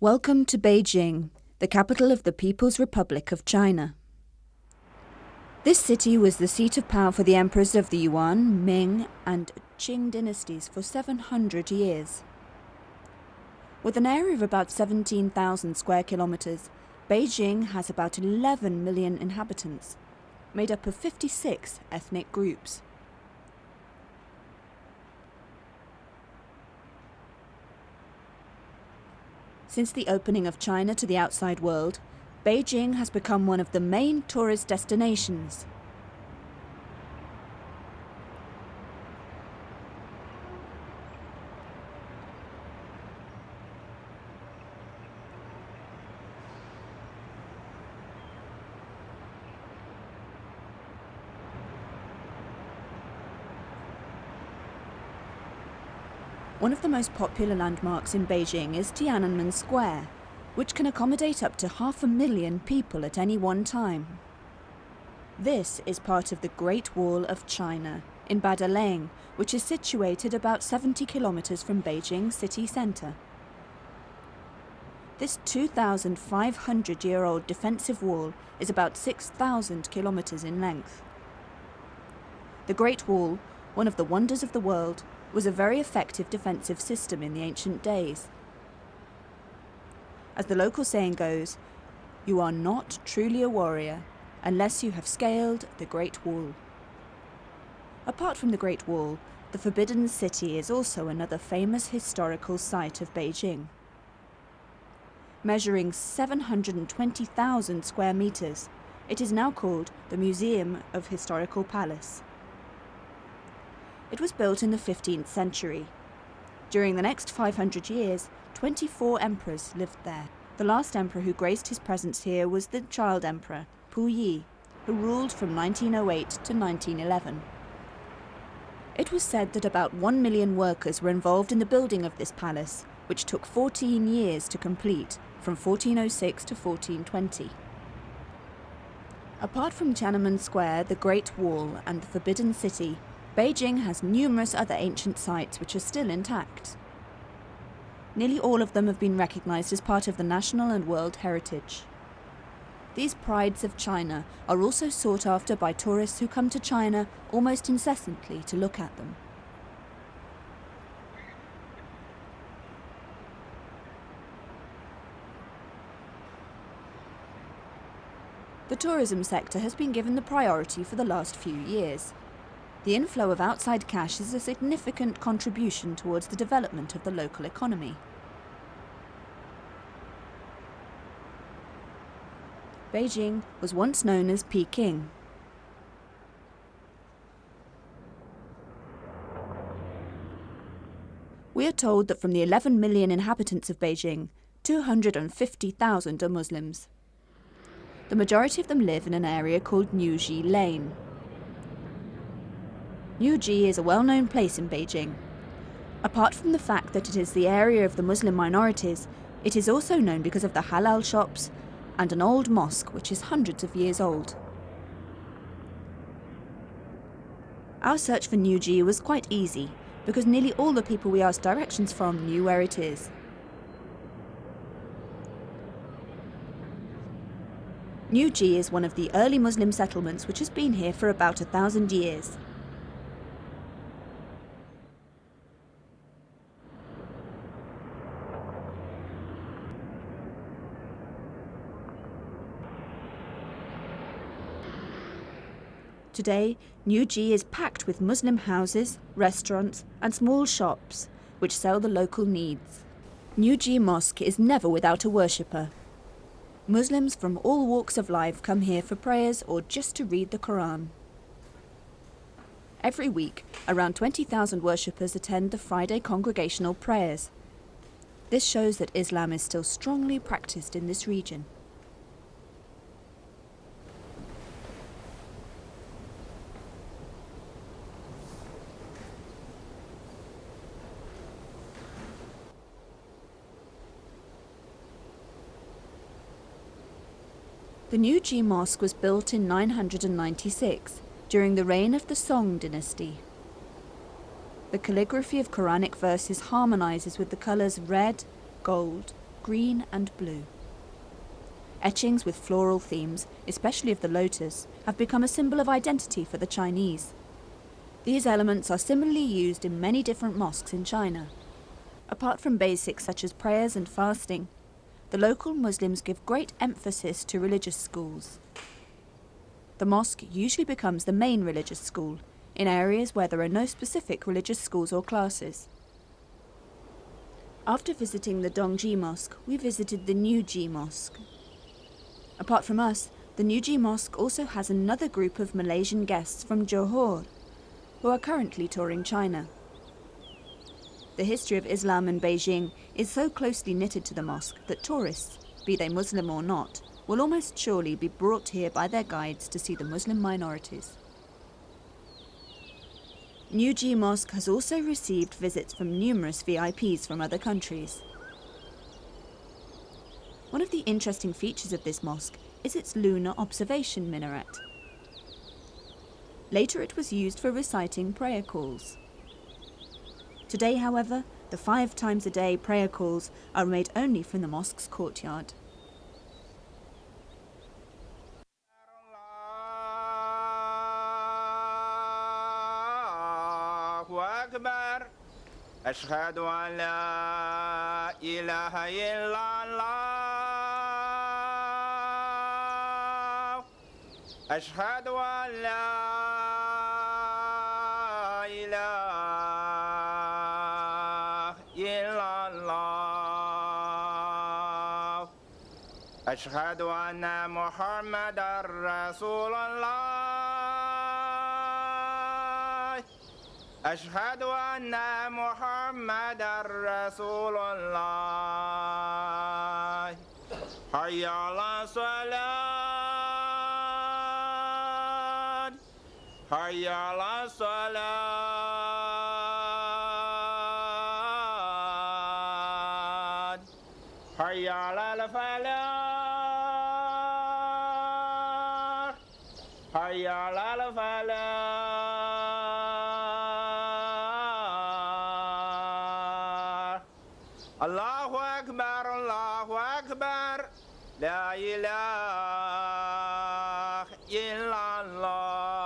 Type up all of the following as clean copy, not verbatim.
Welcome to Beijing, the capital of the People's Republic of China. This city was the seat of power for the emperors of the Yuan, Ming and Qing dynasties for 700 years. With an area of about 17,000 square kilometers, Beijing has about 11 million inhabitants, made up of 56 ethnic groups. Since the opening of China to the outside world, Beijing has become one of the main tourist destinations. One of the most popular landmarks in Beijing is Tiananmen Square, which can accommodate up to 500,000 people at any one time. This is part of the Great Wall of China in Badaling, which is situated about 70 kilometers from Beijing city centre. This 2,500-year-old defensive wall is about 6,000 kilometers in length. The Great Wall, one of the wonders of the world, was a very effective defensive system in the ancient days. As the local saying goes, you are not truly a warrior unless you have scaled the Great Wall. Apart from the Great Wall, the Forbidden City is also another famous historical site of Beijing. Measuring 720,000 square meters, it is now called the Museum of Historical Palace. It was built in the 15th century. During the next 500 years, 24 emperors lived there. The last emperor who graced his presence here was the child emperor, Puyi, who ruled from 1908 to 1911. It was said that about 1 million workers were involved in the building of this palace, which took 14 years to complete, from 1406 to 1420. Apart from Tiananmen Square, the Great Wall and the Forbidden City, Beijing has numerous other ancient sites which are still intact. Nearly all of them have been recognized as part of the national and world heritage. These prides of China are also sought after by tourists who come to China almost incessantly to look at them. The tourism sector has been given the priority for the last few years. The inflow of outside cash is a significant contribution towards the development of the local economy. Beijing was once known as Peking. We are told that from the 11 million inhabitants of Beijing, 250,000 are Muslims. The majority of them live in an area called Niuji Lane. Niuji is a well-known place in Beijing. Apart from the fact that it is the area of the Muslim minorities, it is also known because of the halal shops and an old mosque which is hundreds of years old. Our search for Niuji was quite easy because nearly all the people we asked directions from knew where it is. Niuji is one of the early Muslim settlements which has been here for about 1,000 years. Today, Niuji is packed with Muslim houses, restaurants and small shops which sell the local needs. Niuji Mosque is never without a worshipper. Muslims from all walks of life come here for prayers or just to read the Quran. Every week, around 20,000 worshippers attend the Friday congregational prayers. This shows that Islam is still strongly practiced in this region. The Niuji Mosque was built in 996, during the reign of the Song dynasty. The calligraphy of Quranic verses harmonizes with the colors red, gold, green and blue. Etchings with floral themes, especially of the lotus, have become a symbol of identity for the Chinese. These elements are similarly used in many different mosques in China. Apart from basics such as prayers and fasting, the local Muslims give great emphasis to religious schools. The mosque usually becomes the main religious school in areas where there are no specific religious schools or classes. After visiting the Dongji Mosque, we visited the Newji Mosque. Apart from us, the Newji Mosque also has another group of Malaysian guests from Johor, who are currently touring China. The history of Islam in Beijing is so closely knitted to the mosque that tourists, be they Muslim or not, will almost surely be brought here by their guides to see the Muslim minorities. Newji Mosque has also received visits from numerous VIPs from other countries. One of the interesting features of this mosque is its lunar observation minaret. Later it was used for reciting prayer calls. Today, however, the 5 times a day prayer calls are made only from the mosque's courtyard. أشهد أن لا إله إلا الله أشهد أن لا إله إلا الله أشهد أن محمدا رسول الله أشهد أن محمدا رسول الله حي على الصلاة حي على الصلاة حي على الفلاح حي على الفلاح الله أكبر الله أكبر لا إله إلا الله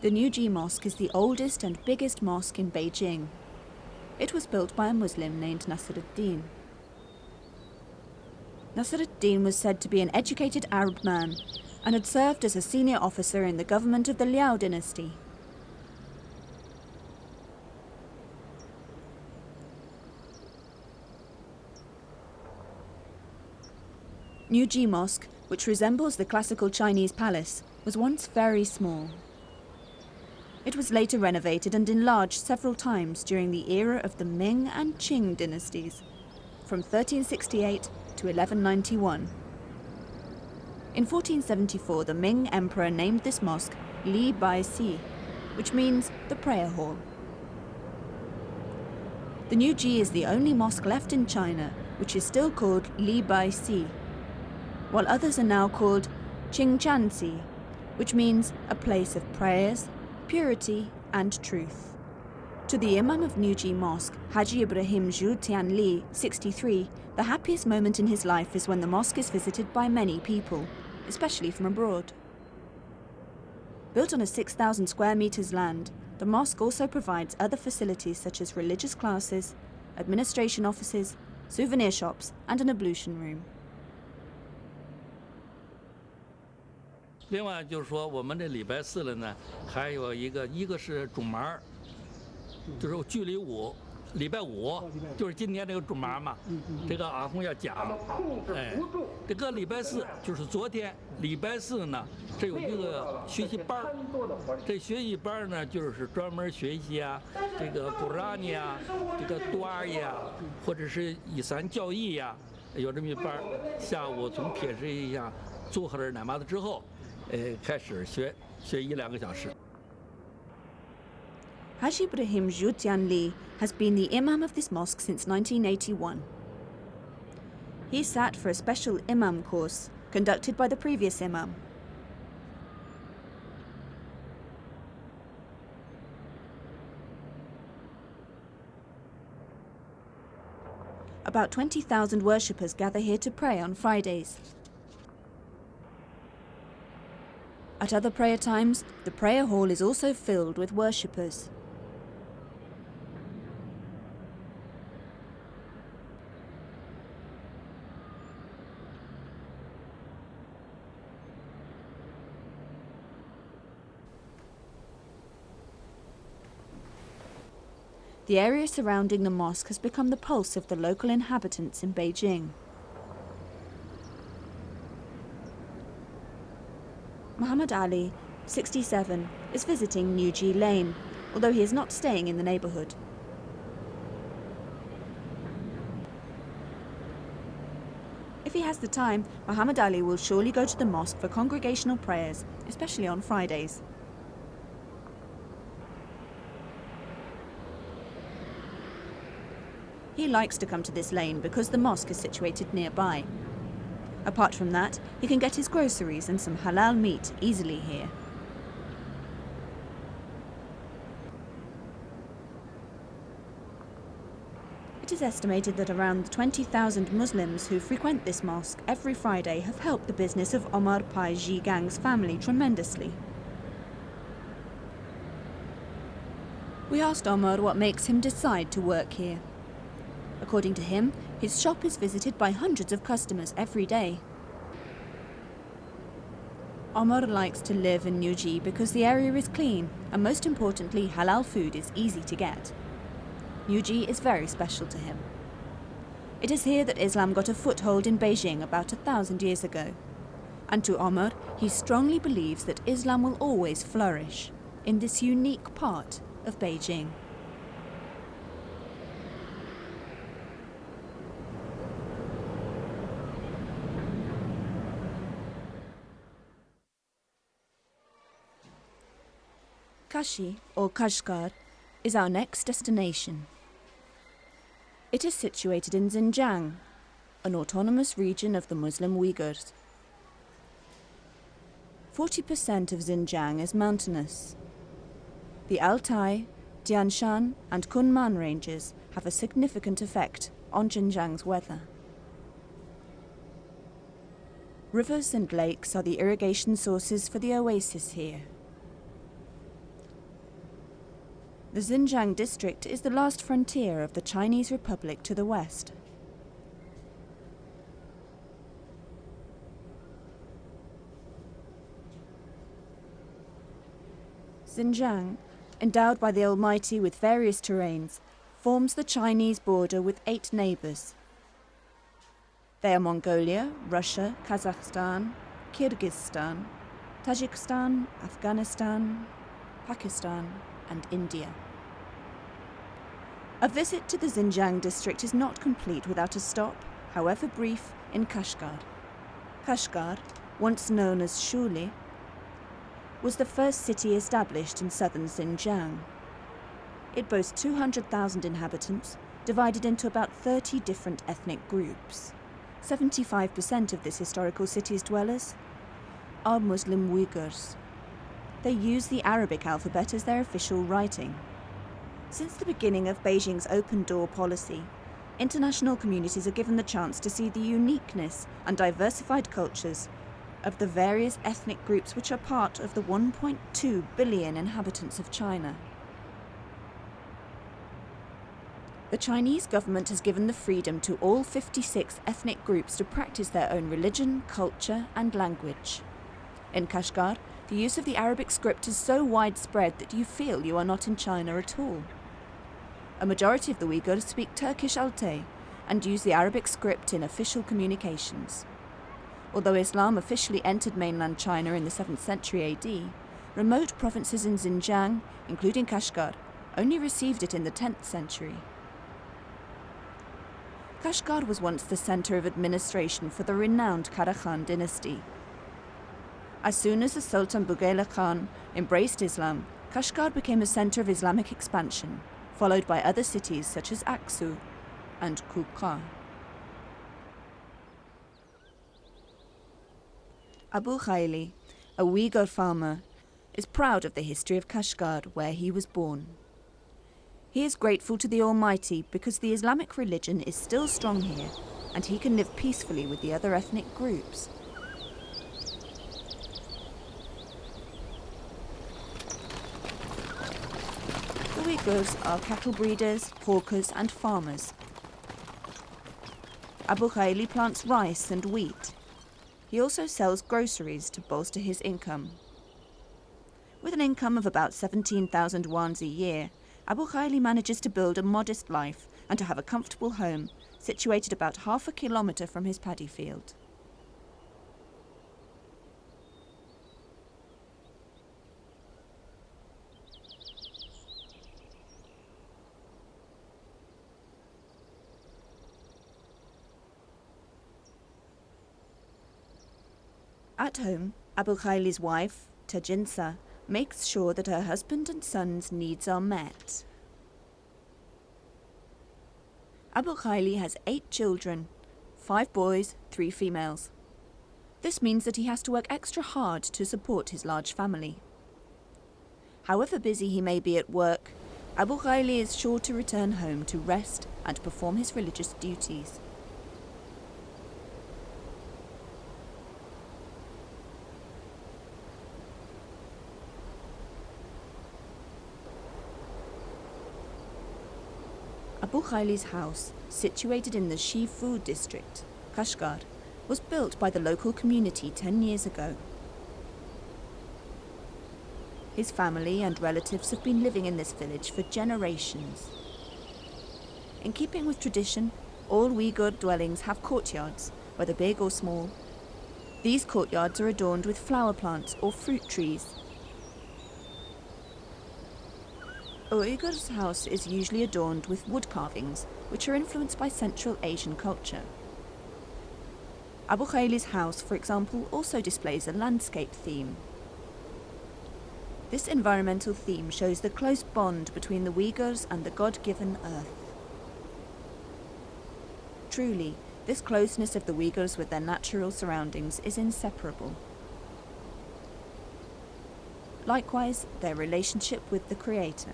The Newji Mosque is the oldest and biggest mosque in Beijing. It was built by a Muslim named Nasruddin. Nasruddin was said to be an educated Arab man and had served as a senior officer in the government of the Liao dynasty. Newji Mosque, which resembles the classical Chinese palace, was once very small. It was later renovated and enlarged several times during the era of the Ming and Qing dynasties, from 1368 to 1191. In 1474, the Ming Emperor named this mosque Li Bai Si, which means the prayer hall. The Newji is the only mosque left in China which is still called Li Bai Si, while others are now called Qingchansi, which means a place of prayers, purity and truth. To the Imam of Newji Mosque, Haji Ibrahim Zhu Tianli, 63, the happiest moment in his life is when the mosque is visited by many people, especially from abroad. Built on a 6,000 square meters land, the mosque also provides other facilities such as religious classes, administration offices, souvenir shops and an ablution room. 另外就是说，我们这礼拜四了呢，还有一个是主麻，就是距离5，礼拜5就是今天这个主麻嘛，这个阿訇要讲，哎，这个礼拜四就是昨天礼拜四呢，这有一个学习班儿，这学习班儿呢就是专门学习啊，这个古拉尼啊，这个多尔呀，或者是伊斯兰教义呀，有这么一班儿。下午从铁石一下做好了奶妈子之后。开始学1-2个小时。Haji Ibrahim Zhutianli has been the imam of this mosque since 1981. He sat for a special imam course conducted by the previous imam. About 20,000 worshippers gather here to pray on Fridays. At other prayer times, the prayer hall is also filled with worshippers. The area surrounding the mosque has become the pulse of the local inhabitants in Beijing. Muhammad Ali, 67, is visiting Nuji Lane, although he is not staying in the neighbourhood. If he has the time, Muhammad Ali will surely go to the mosque for congregational prayers, especially on Fridays. He likes to come to this lane because the mosque is situated nearby. Apart from that, he can get his groceries and some halal meat easily here. It is estimated that around 20,000 Muslims who frequent this mosque every Friday have helped the business of Omar Pai Zhigang's family tremendously. We asked Omar what makes him decide to work here. According to him, his shop is visited by hundreds of customers every day. Omar likes to live in Nuji because the area is clean and, most importantly, halal food is easy to get. Nuji is very special to him. It is here that Islam got a foothold in Beijing about 1,000 years ago. And to Omar, he strongly believes that Islam will always flourish in this unique part of Beijing. Kashi, or Kashgar, is our next destination. It is situated in Xinjiang, an autonomous region of the Muslim Uyghurs. 40% of Xinjiang is mountainous. The Altai, Tian Shan and Kunman ranges have a significant effect on Xinjiang's weather. Rivers and lakes are the irrigation sources for the oasis here. The Xinjiang district is the last frontier of the Chinese Republic to the west. Xinjiang, endowed by the Almighty with various terrains, forms the Chinese border with 8 neighbours. They are Mongolia, Russia, Kazakhstan, Kyrgyzstan, Tajikistan, Afghanistan, Pakistan, and India. A visit to the Xinjiang district is not complete without a stop, however brief, in Kashgar. Kashgar, once known as Shuli, was the first city established in southern Xinjiang. It boasts 200,000 inhabitants, divided into about 30 different ethnic groups. 75% of this historical city's dwellers are Muslim Uyghurs. They use the Arabic alphabet as their official writing. Since the beginning of Beijing's open door policy, international communities are given the chance to see the uniqueness and diversified cultures of the various ethnic groups which are part of the 1.2 billion inhabitants of China. The Chinese government has given the freedom to all 56 ethnic groups to practice their own religion, culture, and language. In Kashgar, the use of the Arabic script is so widespread that you feel you are not in China at all. A majority of the Uyghurs speak Turkish Altai and use the Arabic script in official communications. Although Islam officially entered mainland China in the 7th century AD, remote provinces in Xinjiang, including Kashgar, only received it in the 10th century. Kashgar was once the centre of administration for the renowned Karahan dynasty. As soon as the Sultan Bugayla Khan embraced Islam, Kashgar became a centre of Islamic expansion, followed by other cities such as Aksu and Kukra. Abu Khaili, a Uyghur farmer, is proud of the history of Kashgar, where he was born. He is grateful to the Almighty because the Islamic religion is still strong here and he can live peacefully with the other ethnic groups. The Uyghurs are cattle breeders, hawkers and farmers. Abu Khaili plants rice and wheat. He also sells groceries to bolster his income. With an income of about 17,000 wons a year, Abu Khaili manages to build a modest life and to have a comfortable home situated about half a kilometre from his paddy field. At home, Abu Khaili's wife, Tajinsa, makes sure that her husband and son's needs are met. Abu Khaili has 8 children, 5 boys, 3 females. This means that he has to work extra hard to support his large family. However busy he may be at work, Abu Khaili is sure to return home to rest and perform his religious duties. Abu Khaili's house, situated in the Shifu district, Kashgar, was built by the local community 10 years ago. His family and relatives have been living in this village for generations. In keeping with tradition, all Uyghur dwellings have courtyards, whether big or small. These courtyards are adorned with flower plants or fruit trees. A Uyghur's house is usually adorned with wood carvings, which are influenced by Central Asian culture. Abu Khaili's house, for example, also displays a landscape theme. This environmental theme shows the close bond between the Uyghurs and the God-given earth. Truly, this closeness of the Uyghurs with their natural surroundings is inseparable. Likewise, their relationship with the Creator.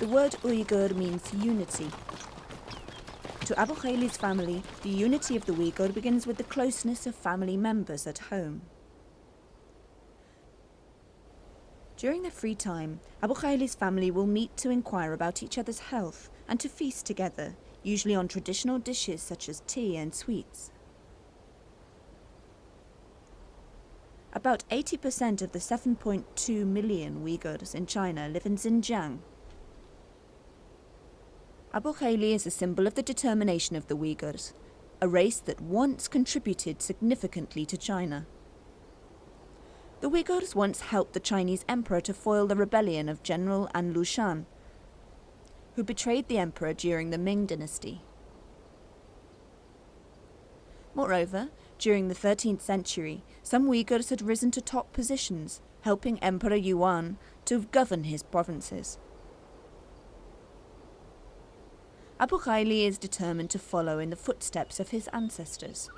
The word Uyghur means unity. To Abu Khaili's family, the unity of the Uyghur begins with the closeness of family members at home. During their free time, Abu Khaili's family will meet to inquire about each other's health and to feast together, usually on traditional dishes such as tea and sweets. About 80% of the 7.2 million Uyghurs in China live in Xinjiang. Abu Khaili is a symbol of the determination of the Uyghurs, a race that once contributed significantly to China. The Uyghurs once helped the Chinese emperor to foil the rebellion of General An Lushan, who betrayed the emperor during the Ming dynasty. Moreover, during the 13th century, some Uyghurs had risen to top positions, helping Emperor Yuan to govern his provinces. Abu Khaili is determined to follow in the footsteps of his ancestors.